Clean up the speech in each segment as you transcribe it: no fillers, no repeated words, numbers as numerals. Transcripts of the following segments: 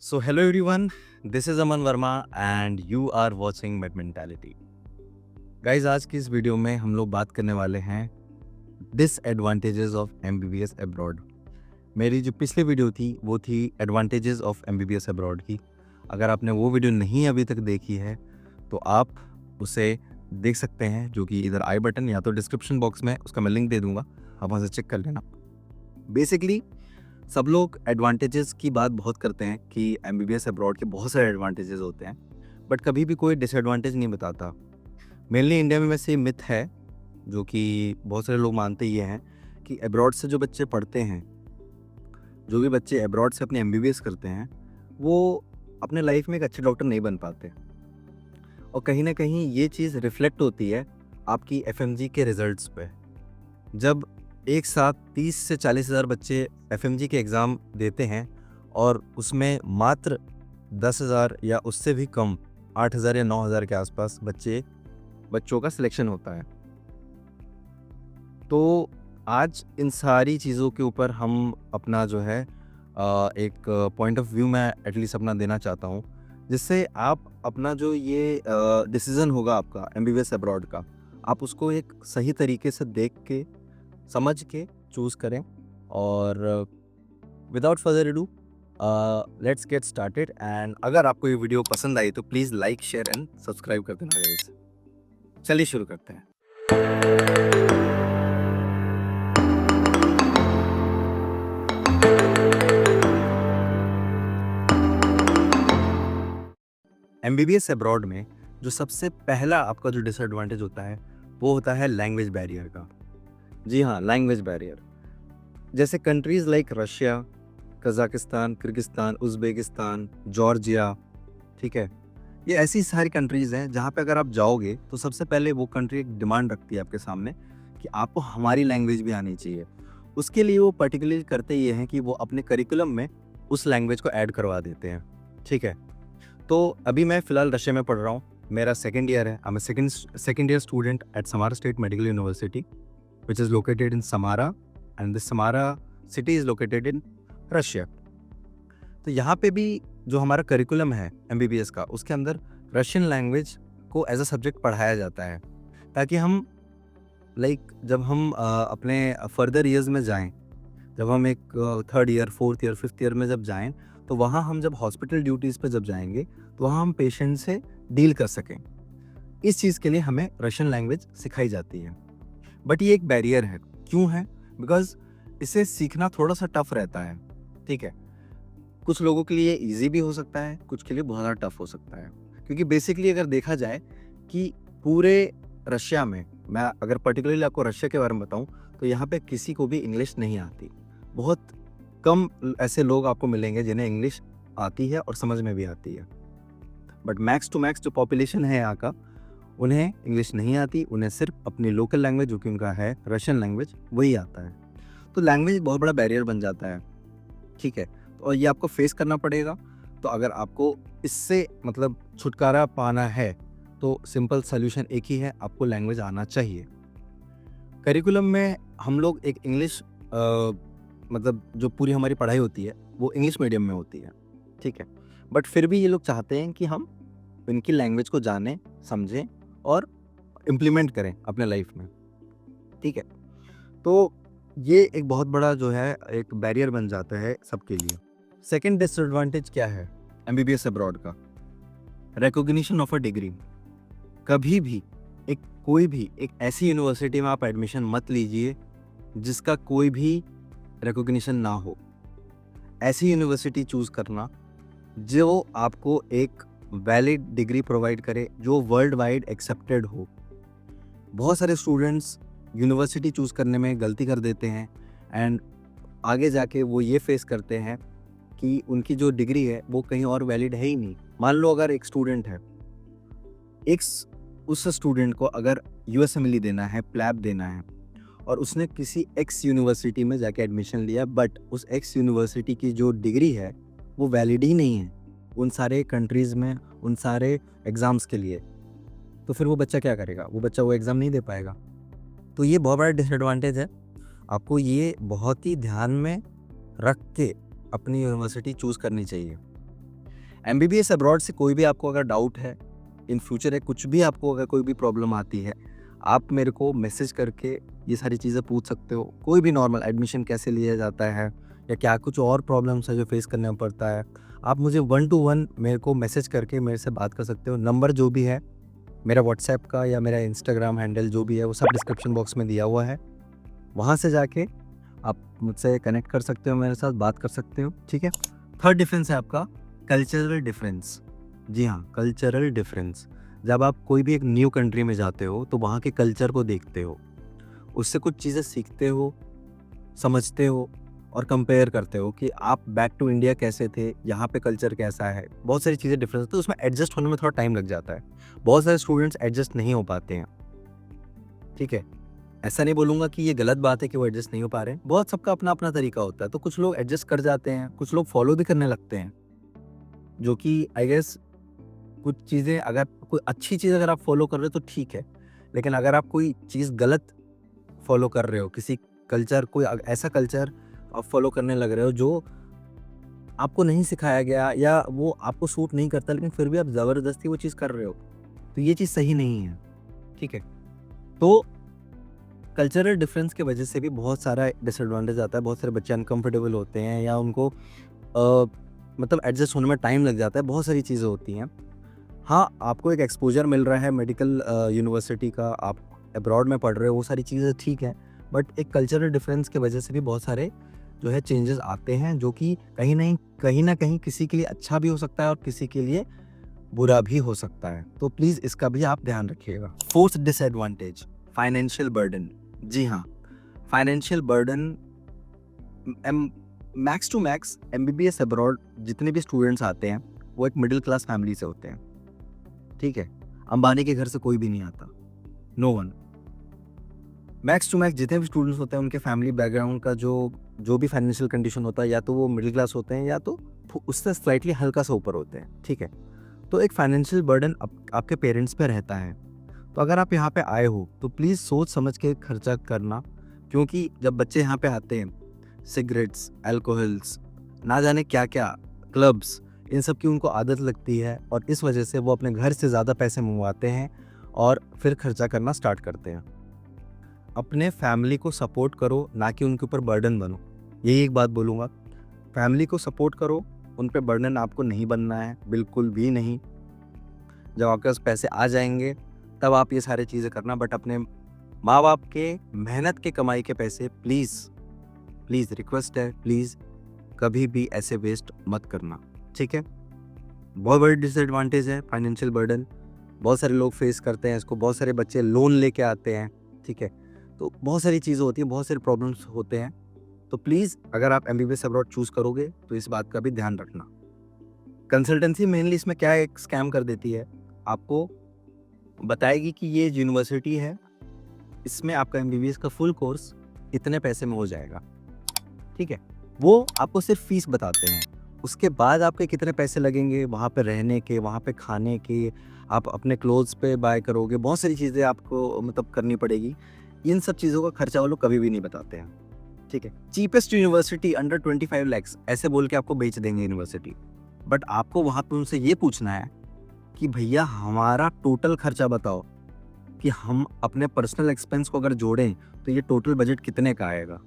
So, hello everyone, this is Aman Verma and you are watching Med Mentality. Guys, आज की इस video में हम लोग बात करने वाले हैं डिसएडवांटेजेस ऑफ एमबीबीएस अब्रॉड। मेरी जो पिछली वीडियो थी वो थी एडवांटेजेस ऑफ एमबीबीएस अब्रॉड की। अगर आपने वो वीडियो नहीं अभी तक देखी है तो आप उसे देख सकते हैं, जो कि इधर आई बटन या तो डिस्क्रिप्शन बॉक्स में उसका मैं लिंक दे दूंगा, आप वहाँ से चेक कर लेना। बेसिकली सब लोग एडवांटेजेस की बात बहुत करते हैं कि एमबीबीएस अब्रॉड के बहुत सारे एडवांटेजेस होते हैं, बट कभी भी कोई डिसएडवांटेज नहीं बताता। मेनली इंडिया में वैसे मिथ है, जो कि बहुत सारे लोग मानते ये हैं कि अब्रॉड से जो बच्चे पढ़ते हैं, जो भी बच्चे अब्रॉड से अपने एमबीबीएस करते हैं, वो अपने लाइफ में एक अच्छे डॉक्टर नहीं बन पाते। और कहीं ना कहीं ये चीज़ रिफ्लेक्ट होती है आपकी एफएमजी के रिजल्ट्स पे। जब एक साथ 30 से 40 हज़ार बच्चे एफएमजी के एग्ज़ाम देते हैं और उसमें मात्र 10,000 या उससे भी कम 8,000 या 9,000 के आसपास बच्चों का सिलेक्शन होता है, तो आज इन सारी चीज़ों के ऊपर हम अपना जो है एक पॉइंट ऑफ व्यू मैं एटलीस्ट अपना देना चाहता हूँ, जिससे आप अपना जो ये डिसीज़न होगा आपका एमबीबीएस अब्रॉड का, आप उसको एक सही तरीके से देख के समझ के चूज़ करें। और without further do let's get started. And अगर आपको ये वीडियो पसंद आई तो please like, share and subscribe कर देना गाइस। चलिए शुरू करते हैं। एमबीबीएस अब्रॉड में जो सबसे पहला आपका जो डिसएडवांटेज होता है वो होता है लैंग्वेज बैरियर का। जी हाँ, लैंग्वेज बैरियर। जैसे countries like Russia, Kazakhstan, Kyrgyzstan, Uzbekistan, Georgia, ठीक है, ये ऐसी सारी कंट्रीज़ हैं जहाँ पे अगर आप जाओगे तो सबसे पहले वो कंट्री एक डिमांड रखती है आपके सामने कि आपको हमारी लैंग्वेज भी आनी चाहिए। उसके लिए वो पर्टिकुलरली करते ये हैं कि वो अपने करिकुलम में उस लैंग्वेज को ऐड करवा देते हैं, ठीक है। तो अभी मैं फ़िलहाल रशिया में पढ़ रहा हूँ, मेरा सेकेंड ईयर है। I am a second year student at Samara state medical university which is located in Samara, and this Samara city is located in Russia. तो यहाँ पे भी जो हमारा करिकुलम है एमबीबीएस का, उसके अंदर रशियन लैंग्वेज को एज अ सब्जेक्ट पढ़ाया जाता है, ताकि हम जब हम अपने फर्दर ईयर्स में जाएं, जब हम एक third year, fourth year, fifth year में जब जाएं, तो वहाँ हम जब हॉस्पिटल ड्यूटीज़ पे जब जाएंगे तो वहाँ हम पेशेंट से डील कर सकें। इस चीज़ के लिए हमें रशियन लैंग्वेज सिखाई जाती है। बट ये एक बैरियर है। क्यों है? बिकॉज इसे सीखना थोड़ा सा टफ रहता है, ठीक है। कुछ लोगों के लिए इजी भी हो सकता है, कुछ के लिए बहुत ज़्यादा टफ हो सकता है, क्योंकि बेसिकली अगर देखा जाए कि पूरे रशिया में, मैं अगर पर्टिकुलरली आपको रशिया के बारे में बताऊं, तो यहाँ पे किसी को भी इंग्लिश नहीं आती। बहुत कम ऐसे लोग आपको मिलेंगे जिन्हें इंग्लिश आती है और समझ में भी आती है। बट मैक्स टू मैक्स जो पॉपुलेशन है यहाँ का, उन्हें इंग्लिश नहीं आती, उन्हें सिर्फ अपनी लोकल लैंग्वेज जो कि उनका है रशियन लैंग्वेज, वही आता है। तो लैंग्वेज एक बहुत बड़ा बैरियर बन जाता है, ठीक है। और ये आपको फेस करना पड़ेगा। तो अगर आपको इससे मतलब छुटकारा पाना है तो सिंपल सोल्यूशन एक ही है, आपको लैंग्वेज आना चाहिए। करिकुलम में हम लोग एक इंग्लिश मतलब जो पूरी हमारी पढ़ाई होती है वो इंग्लिश मीडियम में होती है, ठीक है। बट फिर भी ये लोग चाहते हैं कि हम इनकी लैंग्वेज को जानें, समझें और इम्प्लीमेंट करें अपने लाइफ में, ठीक है। तो ये एक बहुत बड़ा जो है एक बैरियर बन जाता है सबके लिए। सेकंड डिसएडवांटेज क्या है एमबीबीएस अब्रॉड का? Recognition of a degree. कभी भी कोई भी एक ऐसी यूनिवर्सिटी में आप एडमिशन मत लीजिए जिसका कोई भी रिकॉग्निशन ना हो। ऐसी यूनिवर्सिटी चूज करना जो आपको एक वैलिड डिग्री प्रोवाइड करे, जो वर्ल्ड वाइड एक्सेप्टेड हो। बहुत सारे स्टूडेंट्स यूनिवर्सिटी चूज़ करने में गलती कर देते हैं एंड आगे जाके वो ये फेस करते हैं कि उनकी जो डिग्री है वो कहीं और वैलिड है ही नहीं। मान लो अगर एक स्टूडेंट है, उस स्टूडेंट को अगर यूएसएमएलई देना है, प्लैब देना है, और उसने किसी एक्स यूनिवर्सिटी में जाके एडमिशन लिया, बट उस एक्स यूनिवर्सिटी की जो डिग्री है वो वैलिड ही नहीं है उन सारे कंट्रीज़ में, उन सारे एग्ज़ाम्स के लिए, तो फिर वो बच्चा क्या करेगा? वो बच्चा वो एग्ज़ाम नहीं दे पाएगा। तो ये बहुत बड़ा डिसएडवांटेज है। आपको ये बहुत ही ध्यान में रख के अपनी यूनिवर्सिटी चूज़ करनी चाहिए। एमबीबीएस अब्रॉड से कोई भी आपको अगर डाउट है, इन फ्यूचर है कुछ भी आपको अगर कोई भी प्रॉब्लम आती है, आप मेरे को मैसेज करके ये सारी चीज़ें पूछ सकते हो। कोई भी नॉर्मल एडमिशन कैसे लिया जाता है या क्या कुछ और प्रॉब्लम्स है जो फेस करना पड़ता है, आप मुझे 1 टू 1 मेरे को मैसेज करके मेरे से बात कर सकते हो। नंबर जो भी है मेरा व्हाट्सएप का या मेरा इंस्टाग्राम हैंडल जो भी है वो सब डिस्क्रिप्शन बॉक्स में दिया हुआ है। वहाँ से जाके आप मुझसे कनेक्ट कर सकते हो, मेरे साथ बात कर सकते हो, ठीक है। थर्ड डिफरेंस है आपका कल्चरल डिफरेंस। जी हाँ, कल्चरल डिफरेंस। जब आप कोई भी एक न्यू कंट्री में जाते हो तो वहाँ के कल्चर को देखते हो, उससे कुछ चीज़ें सीखते हो, समझते हो और कंपेयर करते हो कि आप बैक टू इंडिया कैसे थे, यहाँ पे कल्चर कैसा है। बहुत सारी चीज़ें डिफरेंस होती है, तो उसमें एडजस्ट होने में थोड़ा टाइम लग जाता है। बहुत सारे स्टूडेंट्स एडजस्ट नहीं हो पाते हैं, ठीक है। ऐसा नहीं बोलूँगा कि ये गलत बात है कि वो एडजस्ट नहीं हो पा रहे हैं। बहुत सबका अपना-अपना तरीका होता है, तो कुछ लोग एडजस्ट कर जाते हैं, कुछ लोग फॉलो भी करने लगते हैं, जो कि आई गेस कुछ चीज़ें अगर कोई अच्छी चीज़ अगर आप फॉलो कर रहे हो तो ठीक है। लेकिन अगर आप कोई चीज़ गलत फॉलो कर रहे हो, किसी कल्चर कोई ऐसा कल्चर आप फॉलो करने लग रहे हो जो आपको नहीं सिखाया गया या वो आपको सूट नहीं करता, लेकिन फिर भी आप ज़बरदस्ती वो चीज़ कर रहे हो, तो ये चीज़ सही नहीं है, ठीक है। तो कल्चरल डिफरेंस की वजह से भी बहुत सारा डिसएडवांटेज आता है। बहुत सारे बच्चे अनकंफर्टेबल होते हैं या उनको मतलब एडजस्ट होने में टाइम लग जाता है। बहुत सारी चीज़ें होती हैं। हाँ, आपको एक एक्सपोजर मिल रहा है मेडिकल यूनिवर्सिटी का, आप अब्रॉड में पढ़ रहे हो, वो सारी चीज़ें ठीक है। बट एक कल्चरल डिफरेंस की वजह से भी बहुत सारे जो है चेंजेस आते हैं, जो कि कहीं ना कहीं किसी के लिए अच्छा भी हो सकता है और किसी के लिए बुरा भी हो सकता है। तो प्लीज़ इसका भी आप ध्यान रखिएगा। Fourth disadvantage, financial burden. जी हाँ, financial burden max to max MBBS abroad जितने भी स्टूडेंट्स आते हैं वो एक मिडिल क्लास फैमिली से होते हैं, ठीक है। अंबानी के घर से कोई भी नहीं आता, no one. Max to max जितने भी स्टूडेंट्स होते हैं उनके फैमिली बैकग्राउंड का जो भी फाइनेंशियल कंडीशन होता है, या तो वो मिडिल क्लास होते हैं या तो उससे स्लाइटली हल्का सा ऊपर होते हैं, ठीक है। तो एक फाइनेंशियल बर्डन आपके पेरेंट्स पे रहता है। तो अगर आप यहाँ पे आए हो तो प्लीज़ सोच समझ के खर्चा करना, क्योंकि जब बच्चे यहाँ पे आते हैं सिगरेट्स, अल्कोहल्स, ना जाने क्या क्या, क्लब्स, इन सब की उनको आदत लगती है और इस वजह से वो अपने घर से ज़्यादा पैसे मंगवाते हैं और फिर खर्चा करना स्टार्ट करते हैं। अपने फैमिली को सपोर्ट करो, ना कि उनके ऊपर बर्डन बनो। यही एक बात बोलूँगा, फैमिली को सपोर्ट करो, उन पे बर्डन आपको नहीं बनना है, बिल्कुल भी नहीं। जब आपके पास पैसे आ जाएंगे तब आप ये सारी चीज़ें करना, बट अपने माँ बाप के मेहनत के कमाई के पैसे प्लीज़ रिक्वेस्ट है, प्लीज़ कभी भी ऐसे वेस्ट मत करना, ठीक है। बहुत बड़ी डिसएडवांटेज है फाइनेंशियल बर्डन, बहुत सारे लोग फेस करते हैं इसको, बहुत सारे बच्चे लोन लेके आते हैं, ठीक है। तो बहुत सारी चीज़ें होती हैं, बहुत सारे प्रॉब्लम्स होते हैं। तो प्लीज़ अगर आप एमबीबीएस अब्रॉड चूज़ करोगे तो इस बात का भी ध्यान रखना। कंसल्टेंसी मेनली इसमें क्या एक स्कैम कर देती है, आपको बताएगी कि ये यूनिवर्सिटी है, इसमें आपका एमबीबीएस का फुल कोर्स इतने पैसे में हो जाएगा, ठीक है। वो आपको सिर्फ फीस बताते हैं, उसके बाद आपके कितने पैसे लगेंगे वहाँ पे रहने के, वहाँ पे खाने के, आप अपने क्लोथ्स पे बाय करोगे, बहुत सारी चीज़ें आपको मतलब करनी पड़ेगी। इन सब चीज़ों का खर्चा वो लोग कभी भी नहीं बताते हैं, ठीक है। चीपेस्ट यूनिवर्सिटी अंडर 25 लैक्स ऐसे बोल के आपको बेच देंगे यूनिवर्सिटी, बट आपको वहाँ पे उनसे ये पूछना है कि भैया हमारा टोटल खर्चा बताओ, कि हम अपने पर्सनल एक्सपेंस को अगर जोड़ें तो ये टोटल बजट कितने का आएगा।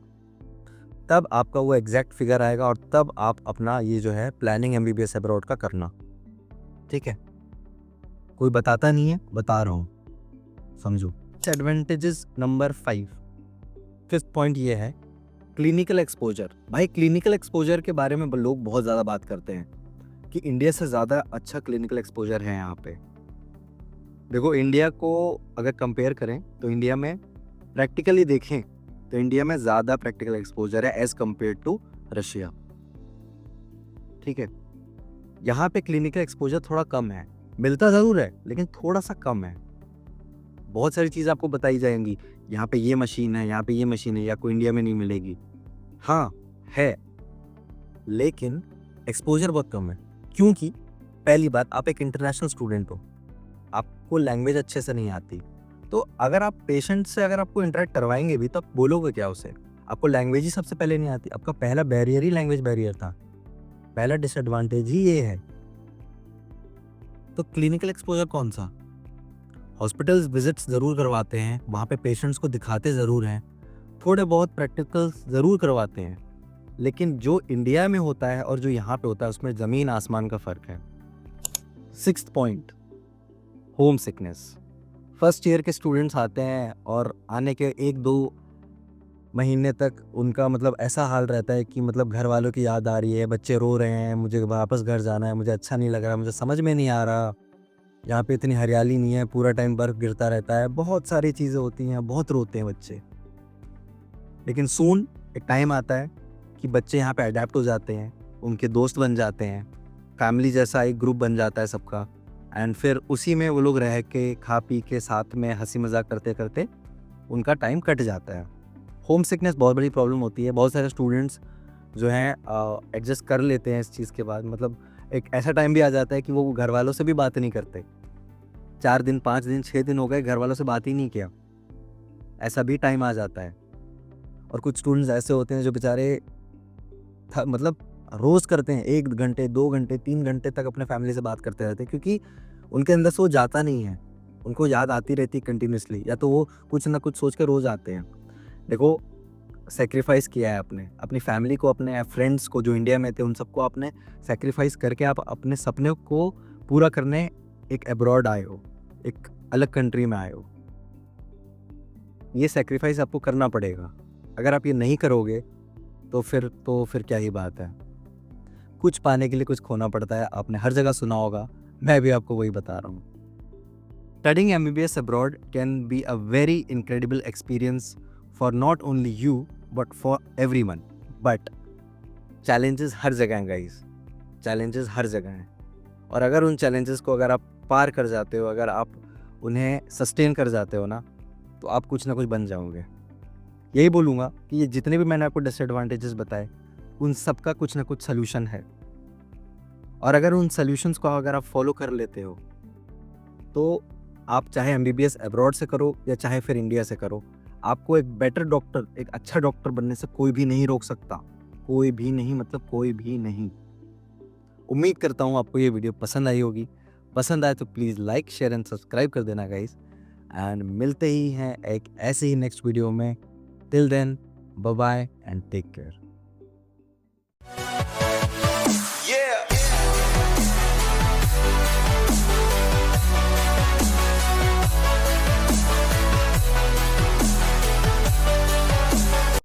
तब आपका वो एग्जैक्ट फिगर आएगा और तब आप अपना ये जो है प्लानिंग एमबीबीएस अब्रॉड का करना, ठीक है। कोई बताता नहीं है, बता रहा हूँ, समझो। एडवांटेजेस नंबर 5, फिफ्थ पॉइंट ये है क्लिनिकल एक्सपोजर। भाई क्लिनिकल एक्सपोजर के बारे में लोग बहुत ज़्यादा बात करते हैं कि इंडिया से ज़्यादा अच्छा क्लिनिकल एक्सपोजर है यहाँ पे। देखो इंडिया को अगर कंपेयर करें तो इंडिया में प्रैक्टिकली देखें तो इंडिया में ज़्यादा प्रैक्टिकल एक्सपोजर है एज़ कम्पेयर टू रशिया, ठीक है। यहाँ पे क्लिनिकल एक्सपोजर थोड़ा कम है, मिलता ज़रूर है लेकिन थोड़ा सा कम है। बहुत सारी चीज़ आपको बताई जाएंगी, यहाँ पे ये मशीन है, यहाँ पे ये मशीन है, या कोई इंडिया में नहीं मिलेगी। हाँ है, लेकिन एक्सपोजर बहुत कम है, क्योंकि पहली बात आप एक इंटरनेशनल स्टूडेंट हो, आपको लैंग्वेज अच्छे से नहीं आती। तो अगर आप पेशेंट से अगर आपको इंटरेक्ट करवाएंगे भी तो आप बोलोगे क्या उसे, आपको लैंग्वेज ही सबसे पहले नहीं आती। आपका पहला बैरियर ही लैंग्वेज बैरियर था, पहला डिसएडवांटेज ही ये है। तो क्लिनिकल एक्सपोजर कौन सा? हॉस्पिटल्स विजिट्स ज़रूर करवाते हैं, वहाँ पे पेशेंट्स को दिखाते ज़रूर हैं, थोड़े बहुत प्रैक्टिकल्स ज़रूर करवाते हैं, लेकिन जो इंडिया में होता है और जो यहाँ पे होता है उसमें ज़मीन आसमान का फ़र्क है। 6th point, home sickness. First year के स्टूडेंट्स आते हैं और आने के 1-2 महीने तक उनका मतलब ऐसा हाल रहता है कि मतलब घर वालों की याद आ रही है, बच्चे रो रहे हैं, मुझे वापस घर जाना है, मुझे अच्छा नहीं लग रहा, मुझे समझ में नहीं आ रहा, यहाँ पे इतनी हरियाली नहीं है, पूरा टाइम बर्फ़ गिरता रहता है, बहुत सारी चीज़ें होती हैं, बहुत रोते हैं बच्चे। लेकिन सून एक टाइम आता है कि बच्चे यहाँ पे अडैप्ट हो जाते हैं, उनके दोस्त बन जाते हैं, फैमिली जैसा एक ग्रुप बन जाता है सबका, एंड फिर उसी में वो लोग रह के, खा पी के, साथ में हँसी मज़ाक करते-करते उनका टाइम कट जाता है। होम सिकनेस बहुत बड़ी प्रॉब्लम होती है, बहुत सारे स्टूडेंट्स जो हैं एडजस्ट कर लेते हैं इस चीज़ के बाद, मतलब एक ऐसा टाइम भी आ जाता है कि वो घर वालों से भी बात नहीं करते। 4 दिन, 5 दिन, 6 दिन हो गए, घर वालों से बात ही नहीं किया, ऐसा भी टाइम आ जाता है। और कुछ स्टूडेंट्स ऐसे होते हैं जो बेचारे मतलब रोज़ करते हैं, 1 घंटे, 2 घंटे, 3 घंटे तक अपने फैमिली से बात करते रहते हैं, क्योंकि उनके अंदर से वो जाता नहीं है, उनको याद आती रहती है कंटिन्यूअसली, या तो वो कुछ ना कुछ सोच के रोज़ आते हैं। देखो, सैक्रिफाइस किया है आपने, अपनी फैमिली को, अपने फ्रेंड्स को जो इंडिया में थे उन सबको आपने सैक्रिफाइस करके आप अपने सपने को पूरा करने एक अब्रॉड आए हो, एक अलग कंट्री में आए हो। ये सैक्रिफाइस आपको करना पड़ेगा। अगर आप ये नहीं करोगे तो फिर क्या ही बात है। कुछ पाने के लिए कुछ खोना पड़ता है, आपने हर जगह सुना होगा, मैं भी आपको वही बता रहा हूँ। Studying MBBS abroad can be a very incredible experience for not only you but for everyone. But challenges हर जगह हैं guys, challenges हर जगह हैं, और अगर उन challenges को अगर आप पार कर जाते हो, अगर आप उन्हें sustain कर जाते हो ना, तो आप कुछ ना कुछ बन जाओगे। यही बोलूँगा कि ये जितने भी मैंने आपको डिसएडवांटेजेस बताए, उन सब का कुछ ना कुछ सल्यूशन है, और अगर उन सल्यूशंस को अगर आप फॉलो कर लेते हो तो आप चाहे MBBS अब्रॉड से करो या चाहे फिर इंडिया से करो, आपको एक बेटर डॉक्टर, एक अच्छा डॉक्टर बनने से कोई भी नहीं रोक सकता। कोई भी नहीं, मतलब कोई भी नहीं। उम्मीद करता हूँ आपको ये वीडियो पसंद आई होगी। पसंद आए तो please like, share and subscribe कर देना गाइस, एंड मिलते ही हैं एक ऐसे ही नेक्स्ट वीडियो में। Till then, bye bye and take care.